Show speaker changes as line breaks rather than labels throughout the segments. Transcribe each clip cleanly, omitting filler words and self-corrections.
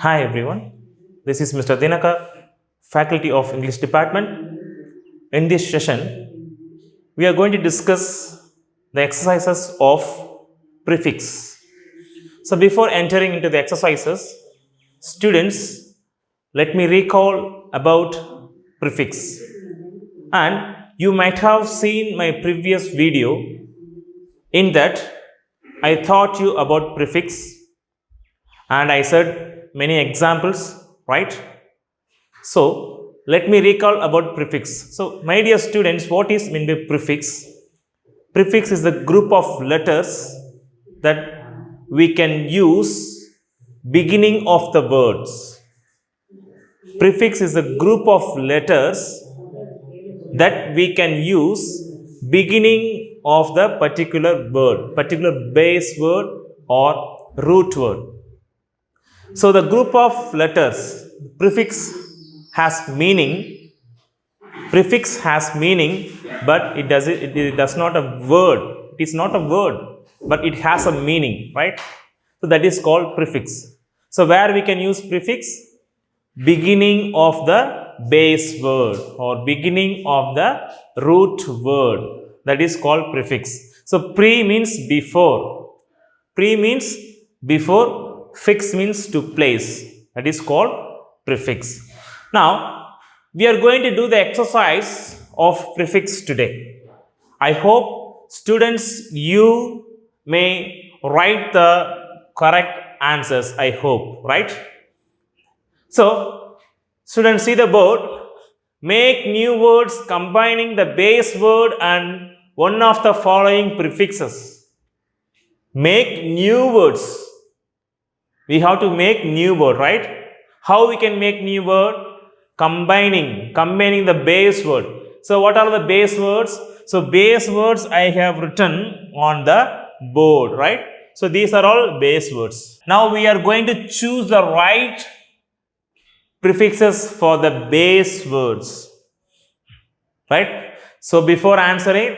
Hi everyone, this is Mr. Dinaka, Faculty of English Department. In this session, we are going to discuss the exercises of prefix. So before entering into the exercises, students, let me recall about prefix. And you might have seen my previous video in that I taught you about prefix and I said many examples, right? So, let me recall about prefix. So, my dear students, what is meant by prefix? Prefix is the group of letters that we can use beginning of the words. Prefix is a group of letters that we can use beginning of the particular word, particular base word or root word. So the group of letters, prefix has meaning. Prefix has meaning, but it does not a word. It is not a word, but it has a meaning, right? So that is called prefix. So where we can use prefix? Beginning of the base word or beginning of the root word. That is called prefix. So pre means before. Pre means before, fix means to place. That is called prefix. Now, we are going to do the exercise of prefix today. I hope students you may write the correct answers. I hope, right? So, students see the board. Make new words combining the base word and one of the following prefixes. Make new words. We have to make new word, right? How we can make new word? Combining the base word. So what are the base words? So base words I have written on the board, right? So these are all base words. Now we are going to choose the right prefixes for the base words, right? So before answering,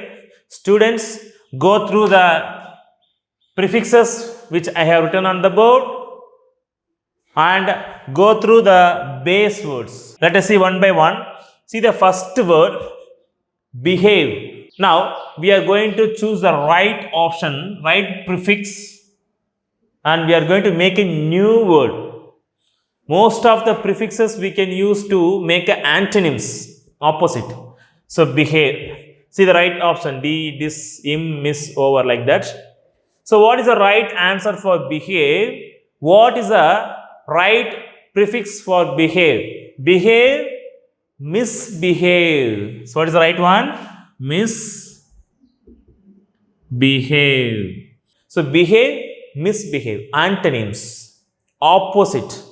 students go through the prefixes which I have written on the board and go through the base words. Let us see one by one. See the first word, behave. Now we are going to choose the right option, right prefix, and we are going to make a new word. Most of the prefixes we can use to make antonyms, opposite. So behave. See the right option, d, dis, im, miss, over, like that. So what is the right answer for behave? What is the right prefix for behave? Behave, misbehave. So what is the right one? Misbehave. So behave, misbehave. Antonyms, opposite.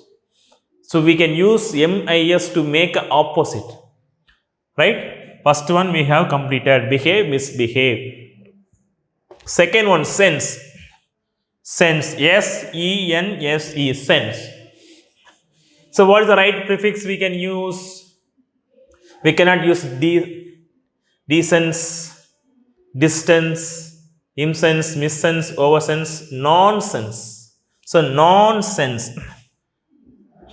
So we can use MIS to make opposite. Right? First one we have completed. Behave, misbehave. Second one, sense. Sense. S-E-N-S-E. Sense. So what is the right prefix we can use? We cannot use desense, distance, imsense, missense, oversense, nonsense. So nonsense.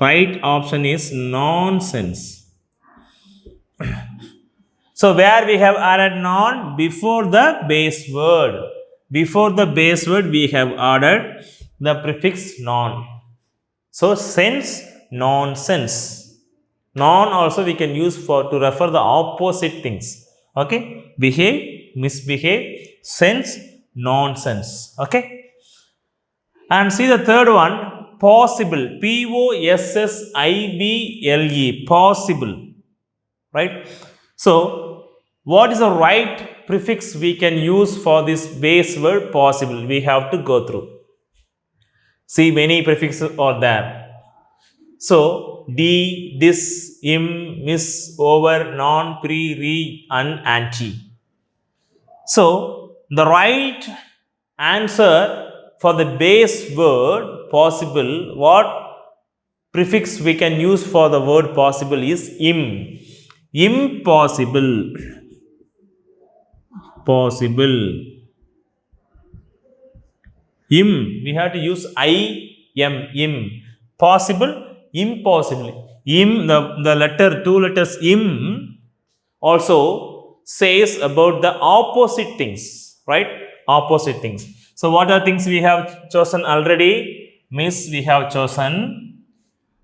Right option is nonsense. So where we have added non? Before the base word. Before the base word we have added the prefix non. So sense, nonsense. Non also we can use for to refer the opposite things. Okay? Behave, misbehave, sense, nonsense. Okay? And see the third one, possible. P-O-S-S-I-B-L-E. Possible. Right? So, what is the right prefix we can use for this base word possible? We have to go through. See, many prefixes are there. So, D, dis, im, miss, over, non, pre, re, and anti. So, the right answer for the base word possible, what prefix we can use for the word possible is im. Impossible. Possible. Im. We have to use I, M, im. possible, impossible. The letter, two letters im also says about the opposite things, right? Opposite things. So what are things we have chosen already? Miss we have chosen,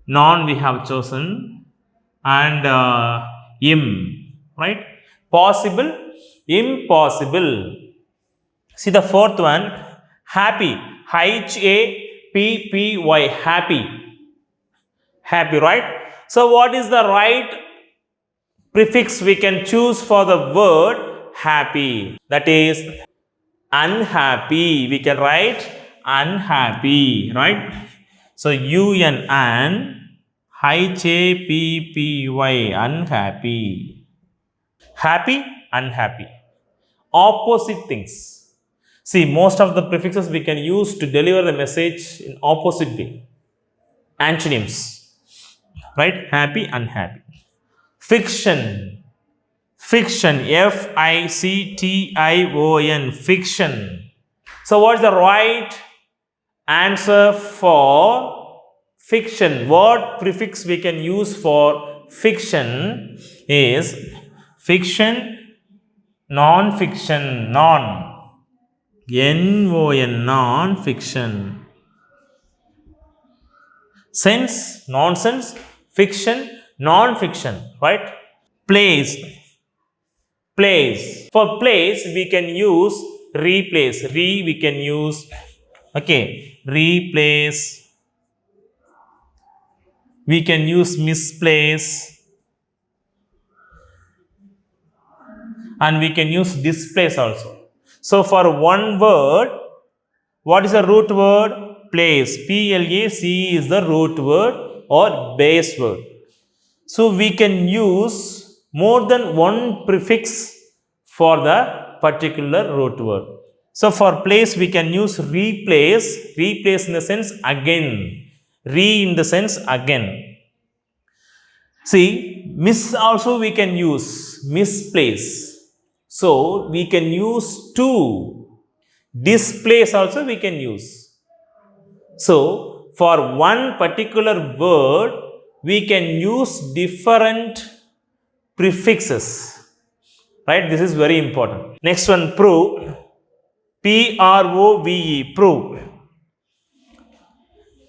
non we have chosen, and im, right? Possible, impossible. See the fourth one, happy, Happy, happy, happy, right? So what is the right prefix we can choose for the word happy? That is unhappy. We can write unhappy, right? So unhappy, unhappy. Happy, unhappy. Opposite things. See, most of the prefixes we can use to deliver the message in opposite way. Antonyms, right? Happy, unhappy. Fiction, fiction, Fiction, fiction. So what is the right answer for fiction? What prefix we can use for fiction is fiction, non-fiction, non-fiction. Sense, nonsense, fiction, non-fiction, right? Place, place. For place, we can use replace. We can use, okay, replace. We can use misplace. And we can use displace also. So for one word, what is the root word? Place. Place is the root word or base word. So we can use more than one prefix for the particular root word. So for place we can use replace. Replace in the sense again. In the sense again. See, miss also we can use. Misplace. So we can use to. Displace also we can use. So for one particular word, we can use different prefixes, right? This is very important. Next one, prove. Prove, prove.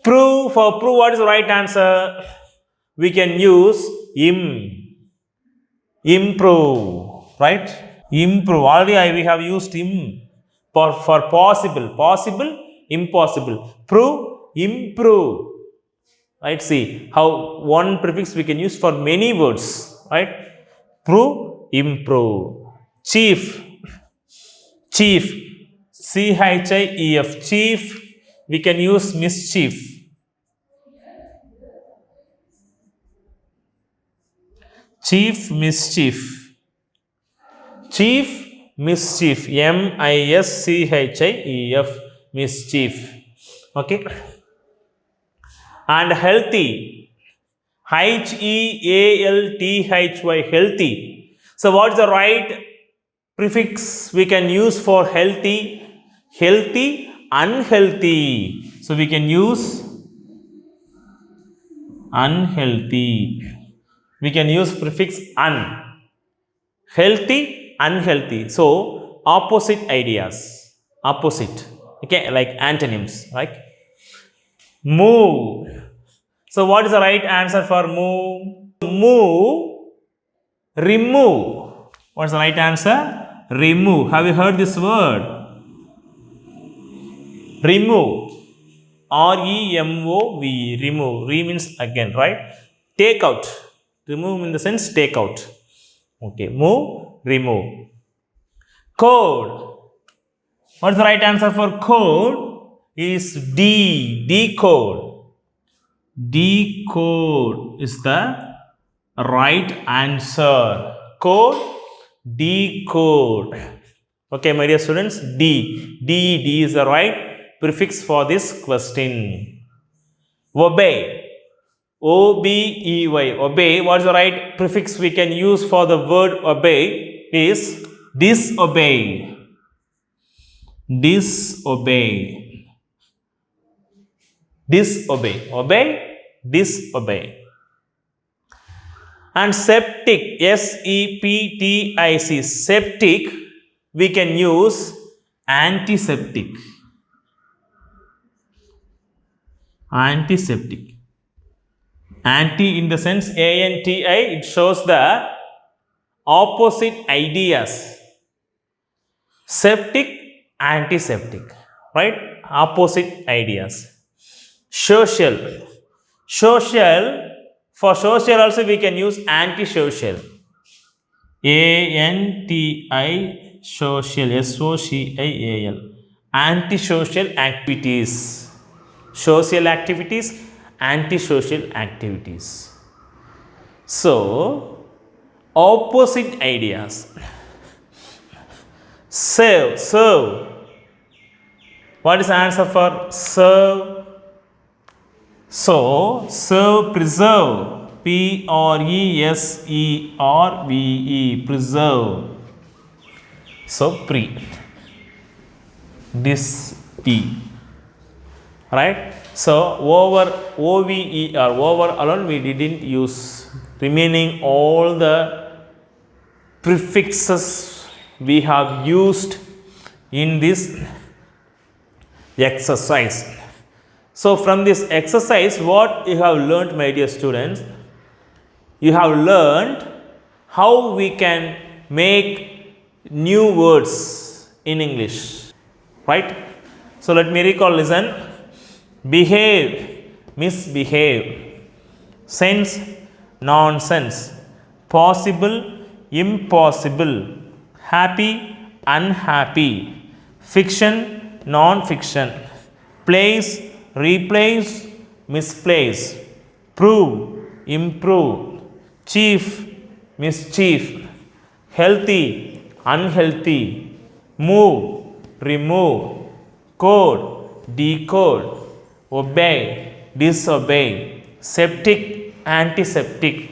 Prove, for prove, what is the right answer? We can use improve, right? Improve. Already we have used for possible, impossible. Prove, improve. Right, see how one prefix we can use for many words, right? Prove, improve. Chief, chief, chief, chief, we can use mischief. Chief, mischief. Chief, mischief, mischief, mischief. Okay. And healthy, healthy, healthy. So what is the right prefix we can use for healthy? Healthy, unhealthy. So we can use unhealthy. We can use prefix un. Healthy, unhealthy. So opposite ideas. Opposite. Okay, like antonyms, right? Move. So what is the right answer for move? Move, remove. What is the right answer? Remove. Have you heard this word? Remove. R-E-M-O-V-E. Remove. Re means again, right? Take out. Remove in the sense take out. Okay. Move, remove. Code. What is the right answer for code? Is D. Decode. Decode is the right answer. Code, decode. Okay, my dear students, D is the right prefix for this question. Obey. O-B-E-Y. Obey. What is the right prefix we can use for the word obey? Is disobey. Disobey. Disobey. Obey, disobey. And septic, S-E-P-T-I-C, septic, we can use antiseptic. Antiseptic. Anti in the sense A-N-T-I, it shows the opposite ideas. Septic, antiseptic, right? Opposite ideas. Social. Social, for social also we can use antisocial. A-N-T-I, social, S-O-C-I-A-L. Antisocial activities. Social activities, antisocial activities. So, opposite ideas. Serve, serve. What is the answer for serve? So, serve, preserve. P-R-E-S-E-R-V-E, preserve. So, this T. Right? So, over OVE or over alone we didn't use. Remaining all the prefixes we have used in this exercise. So, from this exercise, what you have learnt, my dear students? You have learned how we can make new words in English, right? So, let me recall, listen. Behave, misbehave. Sense, nonsense. Possible, impossible. Happy, unhappy. Fiction, non-fiction. Place, replace, misplace. Prove, improve. Chief, mischief. Healthy, unhealthy. Move, remove. Code, decode. Obey, disobey. Septic, antiseptic.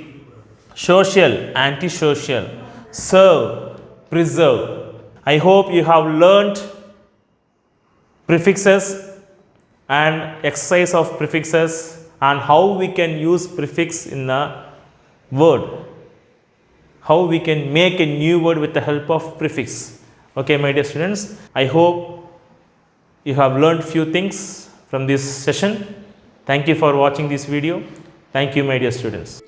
Social, antisocial. Serve, preserve. I hope you have learnt prefixes and exercise of prefixes and how we can use prefix in a word. How we can make a new word with the help of prefix. Okay, my dear students, I hope you have learned few things from this session. Thank you for watching this video. Thank you, my dear students.